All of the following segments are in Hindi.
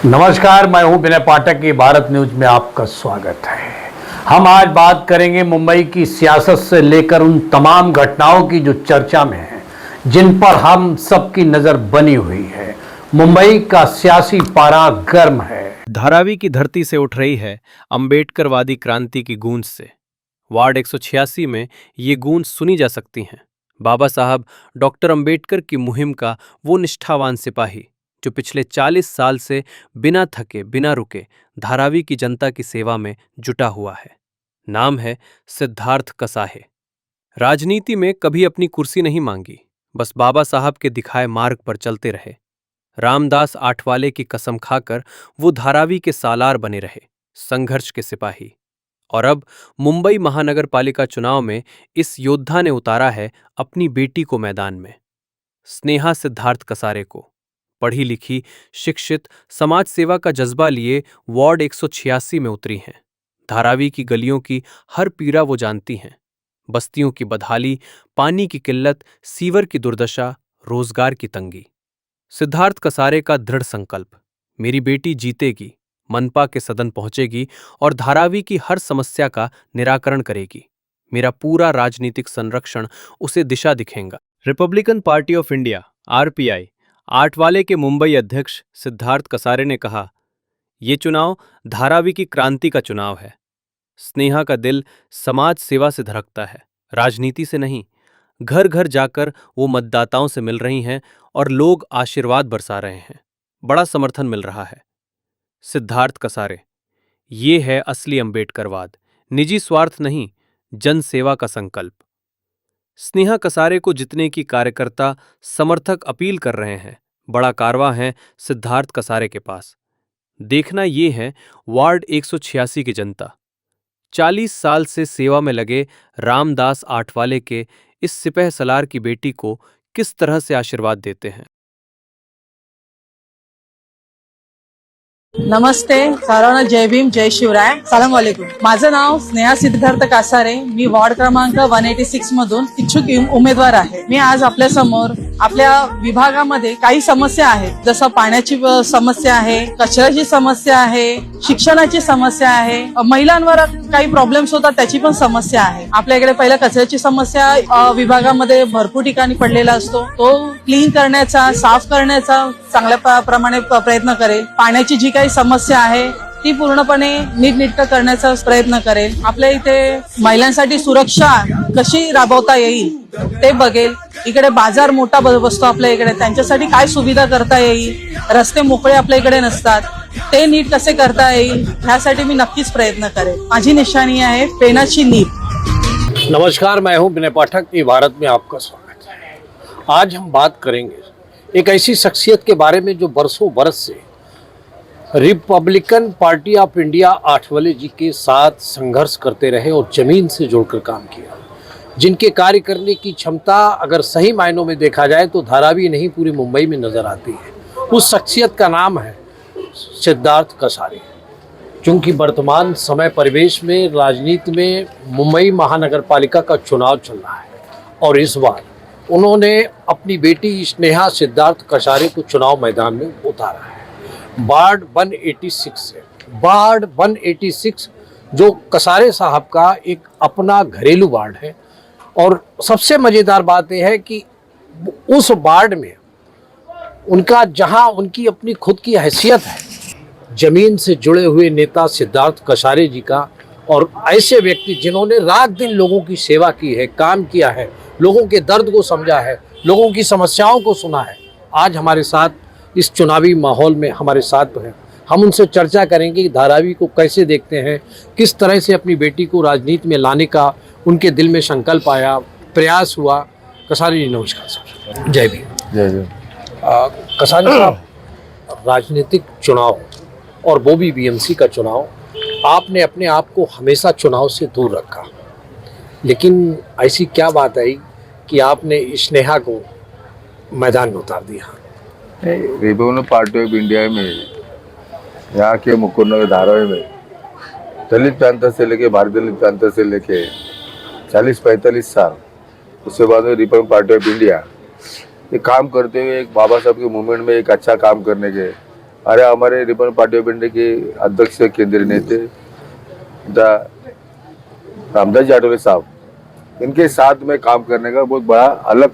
नमस्कार, मैं हूं विनय पाठक की भारत न्यूज में आपका स्वागत है। हम आज बात करेंगे मुंबई की सियासत से लेकर उन तमाम घटनाओं की जो चर्चा में हैं, जिन पर हम सबकी नजर बनी हुई है। मुंबई का सियासी पारा गर्म है। धारावी की धरती से उठ रही है अंबेडकरवादी क्रांति की गूंज से। वार्ड 186 में ये गूंज सुनी जा सकती हैं। बाबा साहब डॉक्टर अंबेडकर की मुहिम का वो निष्ठावान सिपाही जो पिछले 40 साल से बिना थके बिना रुके धारावी की जनता की सेवा में जुटा हुआ है। नाम है सिद्धार्थ कसाहे। राजनीति में कभी अपनी कुर्सी नहीं मांगी, बस बाबा साहब के दिखाए मार्ग पर चलते रहे। रामदास आठवाले की कसम खाकर वो धारावी के सालार बने रहे, संघर्ष के सिपाही। और अब मुंबई महानगर पालिका चुनाव में इस योद्धा ने उतारा है अपनी बेटी को मैदान में। स्नेहा सिद्धार्थ कसारे को पढ़ी लिखी, शिक्षित, समाज सेवा का जज्बा लिए वार्ड 186 में उतरी हैं। धारावी की गलियों की हर पीड़ा वो जानती हैं। बस्तियों की बदहाली, पानी की किल्लत, सीवर की दुर्दशा, रोजगार की तंगी। सिद्धार्थ कसारे का दृढ़ संकल्प, मेरी बेटी जीतेगी, मनपा के सदन पहुंचेगी और धारावी की हर समस्या का निराकरण करेगी। मेरा पूरा राजनीतिक संरक्षण उसे दिशा दिखेगा। Republican party of India RPI Athawale के मुंबई अध्यक्ष सिद्धार्थ कसारे ने कहा, ये चुनाव धारावी की क्रांति का चुनाव है। स्नेहा का दिल समाज सेवा से धड़कता है, राजनीति से नहीं। घर घर जाकर वो मतदाताओं से मिल रही हैं और लोग आशीर्वाद बरसा रहे हैं। बड़ा समर्थन मिल रहा है। सिद्धार्थ कसारे, ये है असली अंबेडकरवाद, निजी स्वार्थ नहीं, जन सेवा का संकल्प। स्नेहा कसारे को जितने की कार्यकर्ता समर्थक अपील कर रहे हैं, बड़ा कारवां है सिद्धार्थ कसारे के पास। देखना ये है वार्ड 186 की जनता। 40 साल से सेवा में लगे रामदास आठवाले के इस सिपह सलार की बेटी को किस तरह से आशीर्वाद देते हैं। नमस्ते, सर्वांना जय भीम, जय शिवराय, सलाम वालेकुम। माझं नाव स्नेहा सिद्धार्थ कासारे, मी वार्ड क्रमांक 186 मधून इच्छुक उमेदवार आहे। मी आज आपल्या समोर आपल्या विभागामध्ये काही समस्या आहेत, जसं पाण्याची समस्या आहे, कचऱ्याची समस्या आहे, शिक्षणाची समस्या आहे, महिलांवर काही प्रॉब्लेम्स होतात त्याची पण समस्या आहे। आपल्या इकडे पहिला कचऱ्याची समस्या विभागामध्ये भरपूर ठिकाणी पडलेला असतो, तो क्लीन करण्याचा, साफ करण्याचा चांगल्या प्रमाणे प्रयत्न करेल। पाण्याची जी काही समस्या आहे ती पूर्णपणे नीटनेटकं करण्याचा प्रयत्न करेल। आपल्या इथे महिलांसाठी सुरक्षा कशी राबवता येईल ते बघेल। इकडे बाजार मोठा बसतो आपल्या इकडे, त्यांच्यासाठी काय सुविधा करता येईल, रस्ते मोकळे आपल्या इकडे नसतात, ते नीट कसे करता येईल ह्यासाठी मी नक्कीच प्रयत्न करेल। माझी निशाणी आहे पेनाची नीब। नमस्कार, मैं हूं विनय पाठक की भारत में आपका स्वागत है। आज हम बात करेंगे एक ऐसी शख्सियत के बारे में जो बरसों बरस से Republican party of India Athawale ji के साथ संघर्ष करते रहे और जमीन से जुड़कर काम किया, जिनके कार्य करने की क्षमता अगर सही मायनों में देखा जाए तो धारावी नहीं पूरी मुंबई में नजर आती है। उस शख्सियत का नाम है सिद्धार्थ कसारे। चूँकि वर्तमान समय परिवेश में राजनीति में मुंबई महानगर पालिका का चुनाव चल रहा है और इस बार उन्होंने अपनी बेटी स्नेहा सिद्धार्थ कसारे को चुनाव मैदान में उतारा है। वार्ड 186 से, वार्ड 186 जो कसारे साहब का एक अपना घरेलू वार्ड है। और सबसे मज़ेदार बात यह है कि उस वार्ड में उनका जहां उनकी अपनी खुद की हैसियत है, जमीन से जुड़े हुए नेता सिद्धार्थ कसारे जी का, और ऐसे व्यक्ति जिन्होंने रात दिन लोगों की सेवा की है, काम किया है, लोगों के दर्द को समझा है, लोगों की समस्याओं को सुना है, आज हमारे साथ इस चुनावी माहौल में हमारे साथ हैं। हम उनसे चर्चा करेंगे कि धारावी को कैसे देखते हैं, किस तरह से अपनी बेटी को राजनीति में लाने का उनके दिल में संकल्प आया, प्रयास हुआ। कसारे जी नमस्कार सर। जय भीम। जय जय। कसारे साहब, राजनीतिक चुनाव और वो भी बीएमसी का चुनाव, आपने अपने आप को हमेशा चुनाव से दूर रखा, लेकिन ऐसी क्या बात आई कि आपने स्नेहा को मैदान में उतार दिया? रिपब्लिकन पार्टी ऑफ इंडिया में यहाँ के मुकुंदनगर धारावी में दलित प्रांत से लेके भारतीय दलित प्रांत से लेके 40-45 साल, उसके बाद में रिपब्लिकन पार्टी ऑफ इंडिया ये काम करते हुए एक बाबा साहब के मूवमेंट में एक अच्छा काम करने के अरे हमारे रिपब्लिकन पार्टी ऑफ इंडिया के अध्यक्ष केंद्रीय नेता रामदास जी आठवले साहब, इनके साथ में काम करने का बहुत बड़ा अलग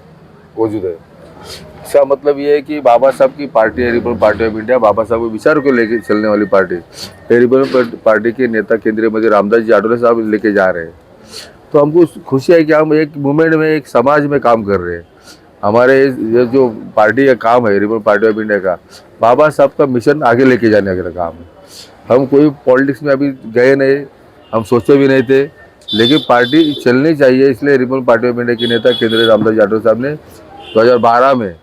वजूद है। इसका मतलब ये है कि बाबा साहब की पार्टी है रिपब्लिकन पार्टी ऑफ इंडिया, बाबा साहब के विचारों को लेकर चलने वाली पार्टी। रिपब्लिकन पार्टी के नेता केंद्रीय मंत्री रामदास जी आठवले साहब लेके जा रहे हैं, तो हमको खुशी है कि हम एक मूवमेंट में, एक समाज में काम कर रहे हैं। हमारे ये जो पार्टी का काम है रिपब्लिकन पार्टी ऑफ इंडिया का, बाबा साहब का मिशन आगे लेके जाने का काम है। हम कोई पॉलिटिक्स में अभी गए नहीं, हम सोचे भी नहीं थे, लेकिन पार्टी चलनी चाहिए, इसलिए रिपब्लिकन पार्टी ऑफ इंडिया के नेता केंद्रीय रामदास जी आठवले साहब ने 2012 में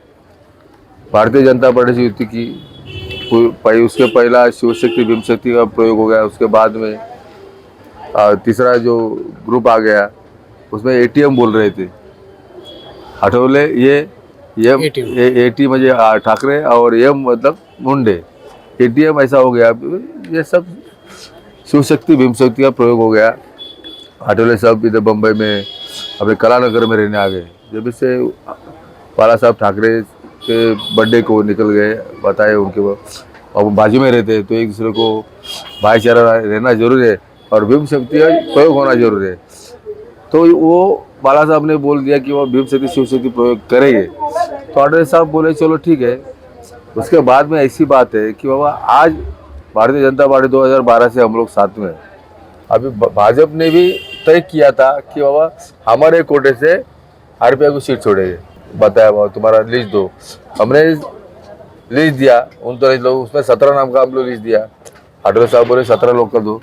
भारतीय जनता पार्टी से युति की। उसके पहला शिवशक्ति भीमशक्ति का प्रयोग हो गया, उसके बाद में तीसरा जो ग्रुप आ गया उसमें एटीएम बोल रहे थे आठवले, ये एटी म्हणजे ठाकरे और एम मतलब मुंडे, एटीएम ऐसा हो गया। ये सब शिवशक्ति भीमशक्ति का प्रयोग हो गया। आठवले साहब इधर बम्बई में अपने कलानगर में रहने आ गए। जब इससे बाला साहब ठाकरे के बर्थडे को निकल गए, बताए उनके और वो बाजू में रहते, तो एक दूसरे को भाईचारा रहना जरूरी है और भीम शक्ति का प्रयोग होना जरूरी है। तो वो बाला साहब ने बोल दिया कि वो भीम शक्ति शिव शक्ति प्रयोग करेंगे, तो आठवले साहब बोले चलो ठीक है। उसके बाद में ऐसी बात है कि बाबा आज भारतीय जनता पार्टी 2012 से हम लोग साथ में, अभी भाजपा ने भी तय किया था कि बाबा हमारे कोटे से आरपीआई को सीट छोड़ेंगे। बताया बाबा तुम्हारा लिस्ट दो, हमने लिस्ट दिया, 39 लोग, उसमें 17 नाम का हम लोग लिस्ट दिया। आठवले साहब बोले 17 लोग का दो।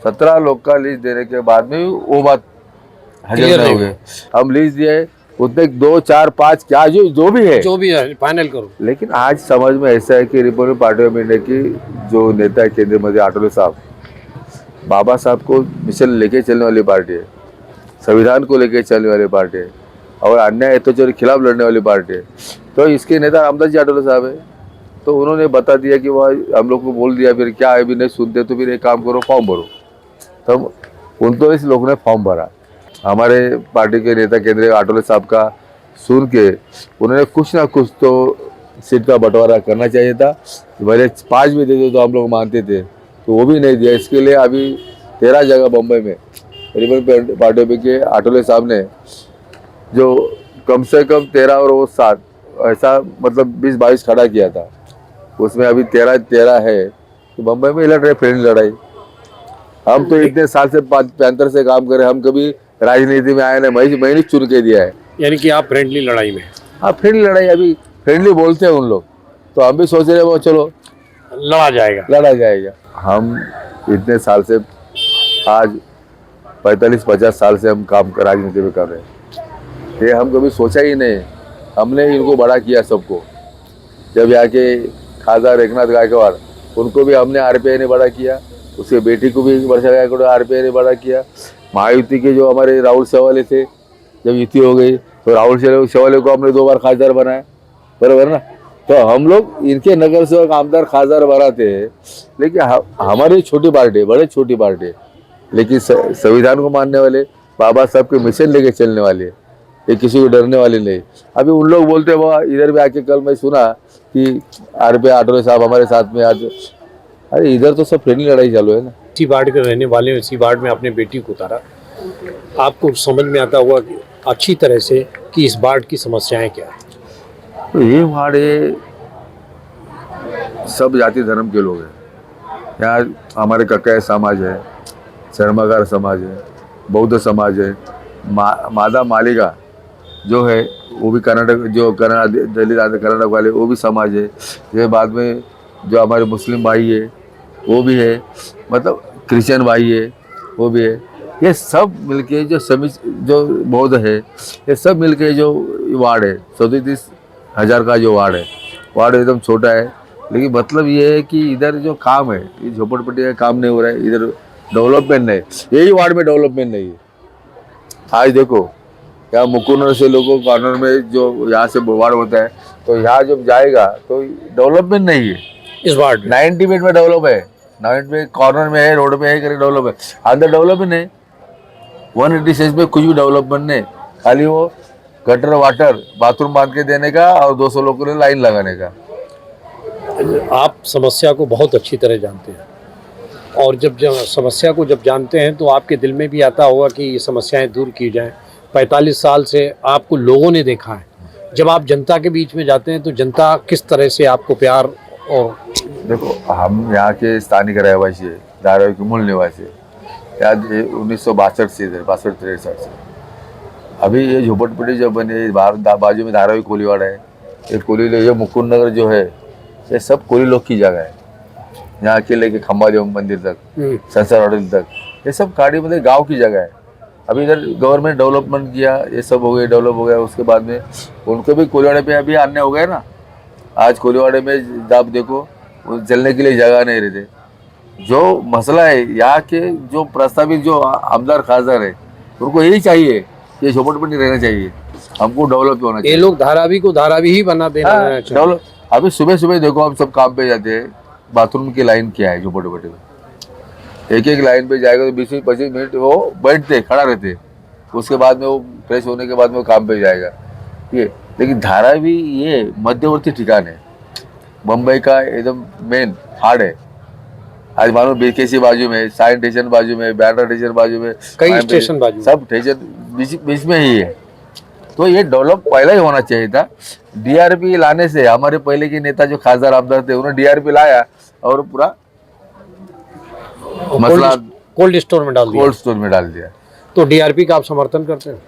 17 लोग का लिस्ट देने के बाद में वो बात हजम नहीं हो गई। हम लिस्ट दिए उतने 2, 4, 5 क्या जो भी है फाइनल करो। लेकिन आज समझ में ऐसा है कि रिपब्लिकन पार्टी ऑफ इंडिया की जो नेता है केंद्रीय मंत्री आठवले साहब, बाबा साहब को मिशन लेके चलने वाली पार्टी है, संविधान को लेके चलने वाली पार्टी है और अन्याय अत्याचार के खिलाफ लड़ने वाली पार्टी है। तो इसके नेता रामदास जी आठवले साहब है, तो उन्होंने बता दिया कि वह हम लोग को बोल दिया, फिर क्या है भी नहीं सुनते तो फिर एक काम करो फॉर्म भरो। तब 39 लोगों ने फॉर्म भरा। हमारे पार्टी के नेता केंद्रीय आठवले साहब का सुन के उन्होंने कुछ ना कुछ तो सीट का बंटवारा करना चाहिए था। भले 5 भी देते तो हम लोग मानते थे, तो वो भी नहीं दिया। इसके लिए अभी 13 जगह बम्बई में रिपब्लिकन पार्टी के आठवले साहब ने जो कम से कम 13 और वो 7 ऐसा मतलब 20-22 खड़ा किया था, उसमें अभी 13 है। तो बम्बई में लड़ रहे फ्रेंड लड़ाई। हम तो इतने साल से 75 से काम कर रहे, हम कभी राजनीति में आए ना, मैंने चुन के दिया है। यानी कि आप फ्रेंडली लड़ाई में? हाँ फ्रेंडली लड़ाई, अभी फ्रेंडली बोलते हैं उन लोग, तो हम भी सोच रहे हैं वो चलो लड़ा जाएगा। हम इतने साल से आज 45-50 साल से हम काम राजनीति में कर रहे हैं। ये हम कभी सोचा ही नहीं, हमने इनको बड़ा किया सबको। जब यहाँ के खासदार एकनाथ गायकवाड़, उनको भी हमने आरपीआई ने बड़ा किया, उसके बेटी को भी वर्षा गायकवाड़ आरपीआई ने बड़ा किया। महायुति के जो हमारे राहुल शेवाले थे, जब युति हो गई तो राहुल शेवाले को हमने 2 बार खासदार बनाया, बराबर ना। तो हम लोग इनके नगर सेवक आमदार खासदार बनाते हैं, लेकिन हमारी छोटी पार्टी है, बड़े छोटी पार्टी है, लेकिन संविधान को मानने वाले, बाबा साहब के मिशन लेके चलने वाले, ये किसी को डरने वाले नहीं। अभी उन लोग बोलते हैं बाबा, इधर भी आके कल मैं सुना कि आरपीआई आठवले साहब हमारे साथ में आज, अरे इधर तो सब फ्रेंडली लड़ाई चालू है ना। इसी वार्ड के रहने वाले, इसी वार्ड में अपने बेटी को उतारा, आपको समझ में आता हुआ कि अच्छी तरह से कि इस वार्ड की समस्याएं क्या है? तो ये वार्ड सब जाति धर्म के लोग हैं। यहाँ हमारे कक्काय समाज है, शर्मागार समाज है, बौद्ध समाज है, मादा मालिका जो है वो भी कर्नाटक, जो दलित कर्नाटक वाले वो भी समाज है। ये बाद में जो हमारे मुस्लिम भाई है वो भी है, मतलब क्रिश्चियन भाई है वो भी है। ये सब मिलके जो बौद्ध है, ये सब मिलके जो वार्ड है 37,000 का जो वार्ड है, वार्ड एकदम छोटा है, लेकिन मतलब ये है कि इधर जो काम है, ये झोपड़पट्टी का काम नहीं हो रहा है, इधर डेवलपमेंट नहीं, यही वार्ड में डेवलपमेंट नहीं है। आज देखो यहाँ मुकुंदनगर से लोगों कॉर्नर में जो यहाँ से वार्ड होता है, तो यहाँ जब जाएगा तो डेवलपमेंट नहीं है इस वार्ड में। 90 मिनट में डेवलप है, 90 में कॉर्नर में है, रोड में है, कहीं डेवलप है, अंदर डेवलपमेंट है। 186 में कुछ भी डेवलपमेंट नहीं, खाली वो गटर वाटर बाथरूम बांध के देने का और 200 लोगों ने लाइन लगाने का। आप समस्या को बहुत अच्छी तरह जानते हैं और जब समस्या को जब जानते हैं तो आपके दिल में भी आता होगा कि ये समस्याएं दूर की जाएं। 45 साल से आपको लोगों ने देखा है, जब आप जनता के बीच में जाते हैं तो जनता किस तरह से आपको प्यार और देखो, हम यहाँ के स्थानिक रहवासी है, धारावी के मूल निवासी है। यहाँ 1962 से इधर 62-63 से अभी ये झोपड़पट्टी जब बने, बाजू में धारावी कोलीवाड़ा है, ये कोली, ये मुकुंद नगर जो है ये सब कोली लोग की जगह है। यहाँ के लेके खंबादेव मंदिर तक, संसार होटल तक, ये सब खाड़ी मतलब गांव की जगह है। अभी इधर गवर्नमेंट डेवलपमेंट किया, ये सब हो गया, डेवलप हो गया। उसके बाद में उनको भी कोलीवाड़े पे अभी आने हो गए ना। आज कोलीवाड़े में आप देखो चलने के लिए जगह नहीं रहते। जो मसला है यहाँ के जो प्रस्तावित जो आमदार खासदार है उनको यही चाहिए कि झोपड़पट्टी रहना चाहिए, हमको डेवलप होना चाहिए। ये लोग धारावी को धारावी ही बना देना चाहिए। डेवलप अभी सुबह सुबह देखो, हम सब काम पे जाते हैं, बाथरूम की लाइन क्या है झोपड़पट्टी में, एक एक लाइन पे जाएगा तो 20-25 मिनट वो बैठते खड़ा रहते, उसके बाद में वो फ्रेश होने के बाद में वो काम पे जाएगा ये। लेकिन धारावी ये मध्यवर्ती ठिकान है, मुंबई का एकदम मेन हार्ड है। आज मानो बीकेसी बाजू में, साइन स्टेशन बाजू में, बैंड्रा स्टेशन बाजू में, कई स्टेशन बाजू में, सब स्टेशन बीच में ही है। तो ये डेवलप पहले ही होना चाहिए था। डीआरपी लाने से हमारे पहले के नेता जो खासदार आमदार थे उन्होंने डीआरपी लाया और पूरा मसला कोल्ड स्टोर में डाल दिया। कोल्ड स्टोर में डाल दिया। तो डीआरपी का आप समर्थन करते हैं?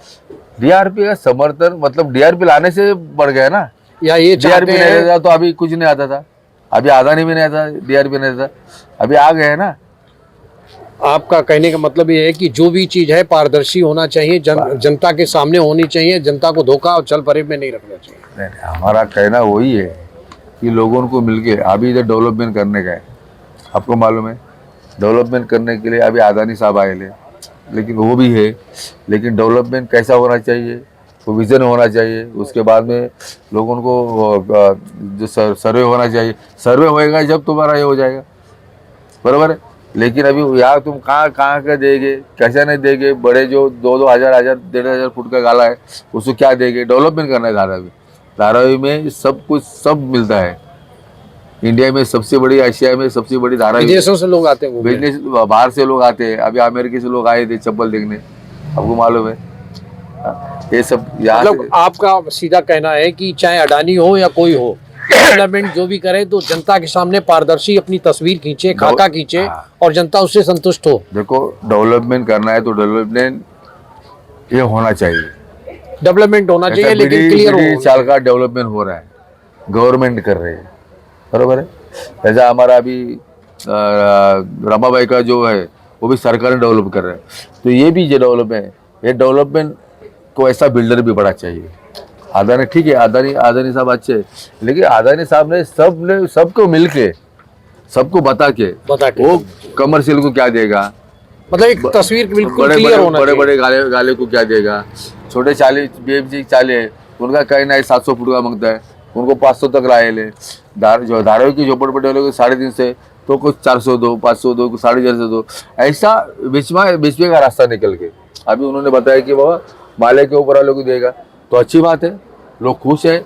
डीआरपी का समर्थन मतलब डीआरपी लाने से बढ़ गया ना, या ये डीआरपी नहीं रहता तो अभी कुछ नहीं आता था, अभी आदानी भी नहीं आता, डीआरपी नहीं था, अभी आ गए है ना। आपका कहने का मतलब ये है कि जो भी चीज है पारदर्शी होना चाहिए, जनता के सामने होनी चाहिए, जनता को धोखा और छल फरेब में नहीं रखना चाहिए। नहीं, हमारा कहना वही है कि लोगों को मिलके अभी इधर डेवलपमेंट करने का है। आपको मालूम है डेवलपमेंट करने के लिए अभी आदानी साहब आए ले, लेकिन वो भी है, लेकिन डेवलपमेंट कैसा होना चाहिए, वो विजन होना चाहिए। उसके बाद में लोगों को जो सर्वे होना चाहिए, सर्वे होएगा जब तुम्हारा ये हो जाएगा, बराबर है। लेकिन अभी यार तुम कहाँ का देंगे, कैसे नहीं देंगे, बड़े जो 2-2 हज़ार 1,500 फुट का गाला है उसको क्या देंगे। डेवलपमेंट करना है धारावी में सब कुछ सब मिलता है। इंडिया में सबसे बड़ी, एशिया में सबसे बड़ी धारावी। विदेशों से लोग आते हैं, बिजनेस बाहर से लोग आते हैं। अभी अमेरिका से लोग आए थे चप्पल देखने, आपको मालूम है। ये सब यहाँ मतलब आपका सीधा कहना है कि चाहे अडानी हो या कोई हो, डेवलपमेंट जो भी करे तो जनता के सामने पारदर्शी अपनी तस्वीर खींचे, खाका खींचे और जनता उससे संतुष्ट हो। देखो डेवलपमेंट करना है तो डेवलपमेंट ये होना चाहिए, डेवलपमेंट होना चाहिए, लेकिन क्लियर हो। साल का डेवलपमेंट हो रहा है, गवर्नमेंट कर रही है, बरोबर है। जैसा हमारा अभी रमाबाई का जो है वो भी सरकार ने डेवलप कर रहा है, तो ये भी जो डेवलपमेंट है, ये डेवलपमेंट को ऐसा बिल्डर भी बड़ा चाहिए। अदानी ठीक है, अदानी साहब अच्छे, लेकिन अदानी साहब ने सबको मिलके सबको बता के वो कमर्शियल को क्या देगा, मतलब एक तस्वीर बिल्कुल क्लियर होना चाहिए। बड़े गाले को क्या देगा, छोटे 40 BMC 40 उनका कहना है 700 फुट का मांगता है, उनको 500 तक लाए ले। जो धारावी की झोपड़पट्टी वाले को 350 तो कुछ 400 दो, 500 दो, कुछ 450 दो, ऐसा बीच में का रास्ता निकल के अभी उन्होंने बताया कि बाबा माले के ऊपर वालों को देगा, तो अच्छी बात है, लोग खुश है।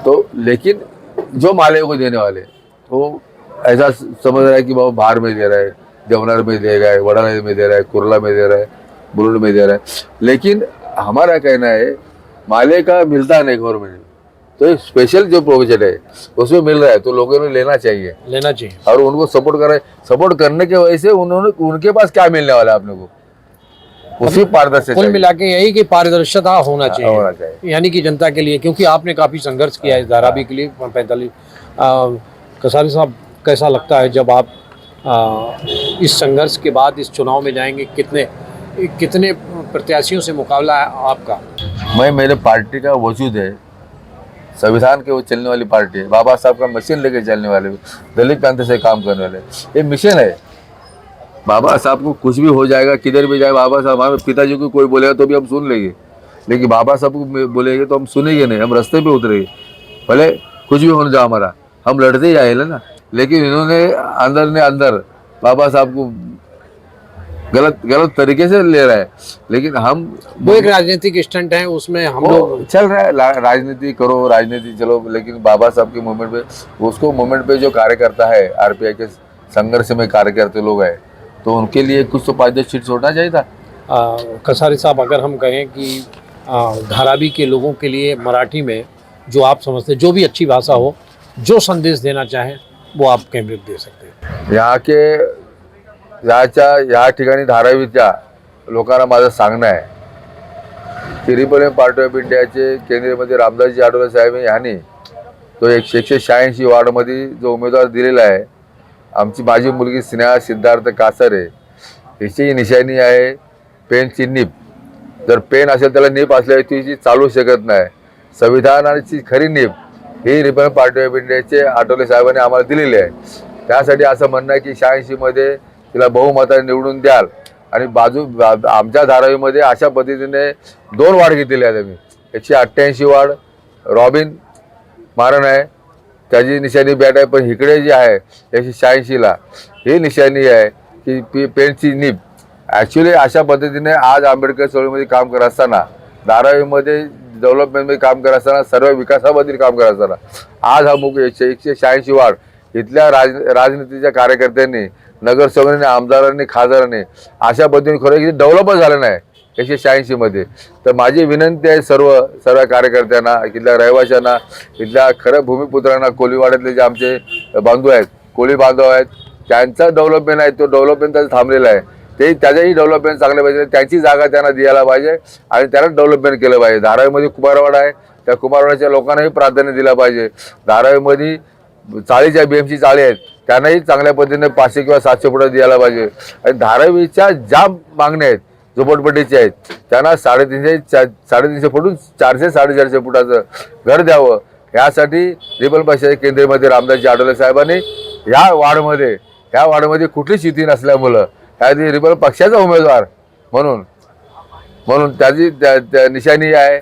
तो लेकिन जो माले को देने वाले वो ऐसा समझ रहा है कि बाबा बाहर में दे रहा है, जमनर में दे रहा है, वड़ाला में दे रहा है, कुरला में दे रहा है, बुलुंड में दे रहा है। लेकिन हमारा कहना है माले का मिलता नहीं गवर्नमेंट, तो स्पेशल जो प्रोविजन है उसमें मिल रहा है, तो लोगों ने लेना चाहिए और उनको सपोर्ट कर रहे। सपोर्ट करने की वजह से उनके पास क्या मिलने वाला है आप लोगों को, उसी पारदर्शिता। कुल मिला के यही कि पारदर्शिता होना चाहिए, यानी कि जनता के लिए, क्योंकि आपने काफी संघर्ष किया इस धारावी के लिए 45। कसारी साहब, कैसा लगता है जब आप इस संघर्ष के बाद इस चुनाव में जाएंगे? कितने प्रत्याशियों से मुकाबला है आपका? मेरे पार्टी का वजूद है, संविधान के वो चलने वाली पार्टी है, बाबा साहब का मशीन लेके चलने वाले, दलित प्रांत से काम करने वाले, ये मिशन है। बाबा साहब को कुछ भी हो जाएगा, किधर भी जाए, बाबा साहब हमारे पिताजी को कोई बोलेगा तो भी हम सुन लेंगे, लेकिन बाबा साहब को बोलेंगे तो हम सुनेंगे नहीं, हम रास्ते पे उतरेंगे, भले कुछ भी होने जाए हमारा, हम लड़ते ही आए ना। लेकिन इन्होंने अंदर बाबा साहब को गलत तरीके से ले रहा है। लेकिन हम वो एक राजनीतिक स्टंट है, उसमें हम वो लोग चल रहा है, राजनीति करो, राजनीति चलो, लेकिन बाबा साहब के मूवमेंट पे, उसको मूवमेंट पे जो कार्यकर्ता है, आरपीआई के संघर्ष में कार्य करते लोग हैं, तो उनके लिए कुछ तो 5-10 सीट छोड़ना चाहिए था। कसारी साहब, अगर हम कहें कि धारावी के लोगों के लिए मराठी में जो आप समझते हैं, जो भी अच्छी भाषा हो, जो संदेश देना चाहें वो आप कैमरे दे सकते हैं। या ठिकाणी धारावीच्या लोकांना माझं सांगणं आहे की रिपब्लिकन पार्टी ऑफ इंडियाचे केंद्रीय मंत्री रामदासजी आठवले साहेब यांनी तो 186 वार्डमध्ये जो उमेदवार दिलेला आहे, आमची माझी मुलगी स्नेहा सिद्धार्थ कासारे, हिची निशाणी आहे पेनची नीप। जर पेन असेल त्याला नीप असल्यावर ती चालू शकत नाही। संविधानाची खरी नीप ही रिपब्लिकन पार्टी ऑफ इंडियाचे आठवले साहेबांनी आम्हाला दिलेली आहे। त्यासाठी असं म्हणणं आहे की 86 मध्ये तिला बहुमताने निवडून द्याल आणि आमच्या धारावीमध्ये अशा पद्धतीने 2 वार्ड घेतलेले आहेत आम्ही। 188 वार्ड रॉबिन मारण आहे, त्याची निशाणी बॅट आहे, पण इकडे जी आहे 186 ला ही निशाणी आहे की पेनची नीप। ॲक्च्युली अशा पद्धतीने आज आंबेडकर चळवळीमध्ये काम करत असताना, धारावीमध्ये डेव्हलपमेंटमध्ये काम करत असताना, सर्व विकासाबद्दल काम करत असताना आज हा 186 वार्ड इथल्या राजनीतीच्या कार्यकर्त्यांनी, नगरसेवकांनी, आमदारांनी, खासदारांनी अशा पद्धतीने खरं डेव्हलपच झालं नाही 186 मध्ये। तर माझी विनंती आहे सर्व कार्यकर्त्यांना, इथल्या रहिवाशांना, इथल्या खरं भूमिपुत्रांना, कोळीवाड्यातले जे आमचे बांधव आहेत, कोळी बांधव आहेत, त्यांचा डेव्हलपमेंट आहे, तो डेव्हलपमेंट त्याचं थांबलेला आहे, ते त्याच्याही डेव्हलपमेंट चांगलं पाहिजे, त्यांची जागा त्यांना द्यायला पाहिजे आणि त्यांना डेव्हलपमेंट केलं पाहिजे। धारावीमध्ये कुमारवाडा आहे, त्या कुमारवाड्याच्या लोकांनाही प्राधान्य दिलं पाहिजे। धारावीमध्ये चाळीच्या BMC चाळी आहेत, त्यांनाही चांगल्या पद्धतीने 500 किंवा 700 फुटं द्यायला पाहिजे। आणि धारावीच्या ज्या मागण्या आहेत झोपडपट्टीच्या आहेत, त्यांना 350 फुटून 400-450 फुटाचं घर द्यावं, यासाठी रिपब्लिकन पक्षाचे केंद्रीय मंत्री रामदासजी आठवले साहेबांनी ह्या वार्डमध्ये कुठलीच युती नसल्यामुळं त्याची रिपब्लिकन पक्षाचा उमेदवार म्हणून त्याची निशाणी आहे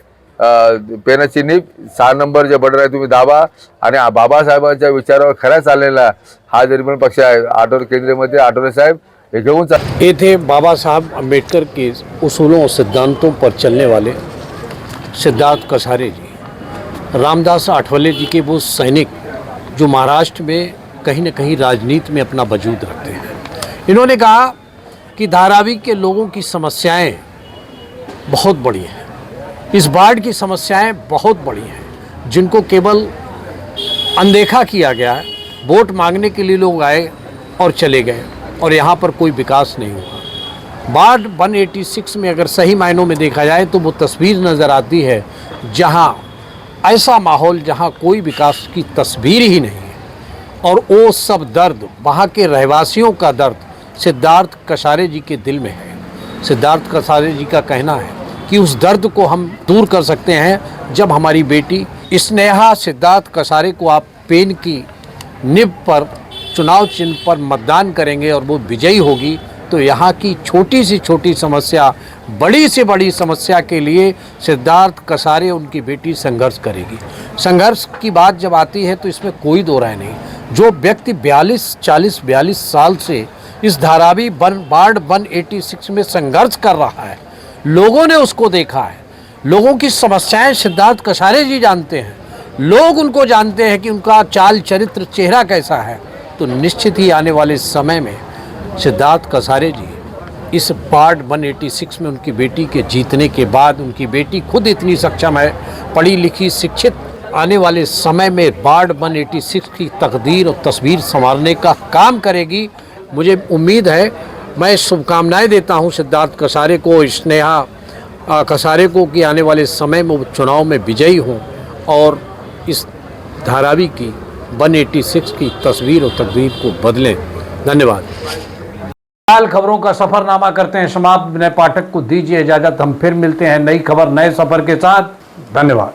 पेनाची नीप। 6 नंबर जे बटन आहे तुम्ही दाबा आणि बाबासाहेबांच्या विचारावर खरा चाललेला हा जो रिपब्लिकन पक्ष आहे, आठवले केंद्रीय मंत्री आठवले साहेब हे घेऊन ये थे बाबा साहब अम्बेडकर के उसूलों और सिद्धांतों पर चलने वाले सिद्धार्थ कसारे जी, रामदास आठवले जी के वो सैनिक जो महाराष्ट्र में कहीं न कहीं राजनीति में अपना वजूद रखते हैं। इन्होंने कहा कि धारावी के लोगों की समस्याएं बहुत बड़ी हैं, इस वार्ड की समस्याएं बहुत बड़ी हैं, जिनको केवल अनदेखा किया गया है। वोट मांगने के लिए लोग आए और चले गए और यहाँ पर कोई विकास नहीं हुआ। वार्ड 186 में अगर सही मायनों में देखा जाए तो वो तस्वीर नज़र आती है जहाँ ऐसा माहौल जहाँ कोई विकास की तस्वीर ही नहीं है। और वो सब दर्द, वहाँ के रहवासियों का दर्द सिद्धार्थ कसारे जी के दिल में है। सिद्धार्थ कसारे जी का कहना है कि उस दर्द को हम दूर कर सकते हैं जब हमारी बेटी स्नेहा सिद्धार्थ कसारे को आप पेन की निब पर चुनाव चिन्ह पर मतदान करेंगे और वो विजयी होगी, तो यहाँ की छोटी से छोटी समस्या, बड़ी से बड़ी समस्या के लिए सिद्धार्थ कसारे उनकी बेटी संघर्ष करेगी। संघर्ष की बात जब आती है तो इसमें कोई दो राय नहीं। जो व्यक्ति 42 साल से इस धारावी वार्ड 186 में संघर्ष कर रहा है, लोगों ने उसको देखा है, लोगों की समस्याएं सिद्धार्थ कसारे जी जानते हैं, लोग उनको जानते हैं कि उनका चाल चरित्र चेहरा कैसा है। तो निश्चित ही आने वाले समय में सिद्धार्थ कसारे जी इस वार्ड 186 में उनकी बेटी के जीतने के बाद, उनकी बेटी खुद इतनी सक्षम है, पढ़ी लिखी, शिक्षित, आने वाले समय में वार्ड 186 की तकदीर और तस्वीर संवारने का काम करेगी। मुझे उम्मीद है, मैं शुभकामनाएं देता हूं सिद्धार्थ कसारे को, स्नेहा कसारे को कि आने वाले समय में वो चुनाव में विजयी हों और इस धारावी की 186 की तस्वीर और तकदीर को बदलें। धन्यवाद। हाल खबरों का सफरनामा करते हैं समाप्त। नए पाठक को दीजिए इजाजत। हम फिर मिलते हैं नई खबर नए सफर के साथ। धन्यवाद।